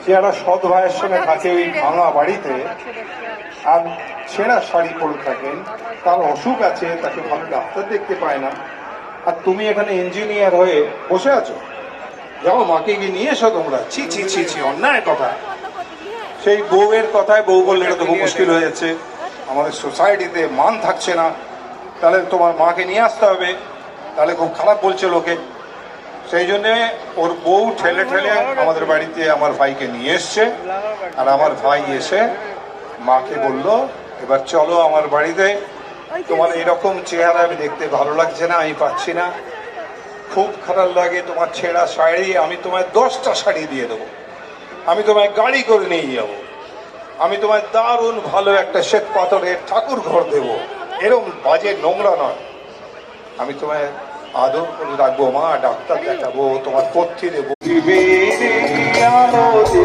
সে একটা সৎ ভাইয়ের সঙ্গে থাকে ওই ভাঙা বাড়িতে, আর ছেঁড়া শাড়ি পরে থাকেন, তার অসুখ আছে, তাকে ভালো ডাক্তার দেখতে পায় না, আর তুমি এখানে ইঞ্জিনিয়ার হয়ে বসে আছো। যাও মাকে গিয়ে নিয়ে এসো তোমরা। ছি ছি ছি ছি, অন্যায় কথা। সেই বউয়ের কথায় বউ বললে এটা তো খুব মুশকিল হয়ে যাচ্ছে, আমাদের সোসাইটিতে মান থাকছে না, তাহলে তোমার মাকে নিয়ে আসতে হবে, তাহলে খুব খারাপ বলছে লোকে। সেই জন্যে ওর বউ ঠেলে ঠেলে আমাদের বাড়িতে আমার ভাইকে নিয়ে এসছে, আর আমার ভাই এসে মাকে বলল, এবার চলো আমার বাড়িতে, তোমার এরকম চেহারা আমি দেখতে ভালো লাগছে না, আমি পাচ্ছি না, খুব খারাপ লাগে তোমার ছেঁড়া শাড়ি, আমি তোমায় 10টা শাড়ি দিয়ে দেবো, আমি তোমায় গাড়ি করে নিয়ে যাবো, আমি তোমায় দারুণ ভালো একটা শ্বেত পাথরের ঠাকুর ঘর দেবো, এরকম বাজে নোংরা নয়, আমি তোমায় আদর করে রাখবো মা, ডাক্তার দেখাবো, তোমার পথ্যি দেবো। তুমি আমাকে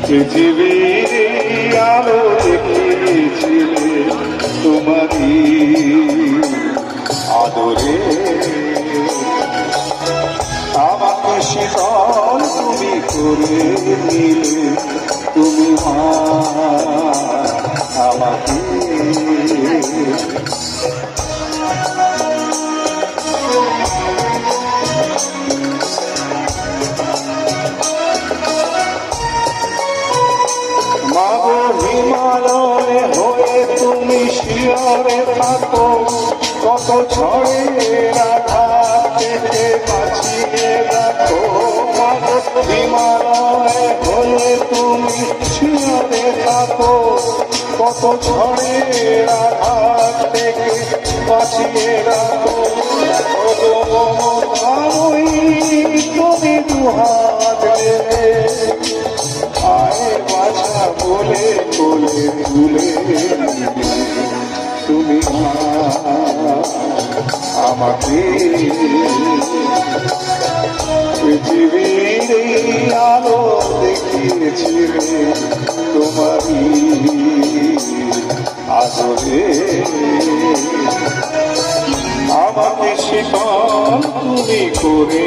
পৃথিবীর আলো দেখিয়েছিলে, তোমারই আদরে আমাকে শীতল তুমি করে নিলে, তুমি আমাকে মাগো হিমালয়ে হয়ে তুমি শিয়রে থাকো, কত ঝড়ে আঘাত থেকে বাঁচিয়ে রাখো। মাগো হিমালয়ে হয়ে তুমি শিয়রে থাকো, কত ঝড়ে আঘাত থেকে বাঁচিয়ে রাখো। তুমি দুহাত মেলে আয় বাছা বলে বলে তুলে তুমি আমাকে পৃথিবীর আলো দেখিয়েছিলে, তোমারই আদরে আমাকে শীতল তুমি করে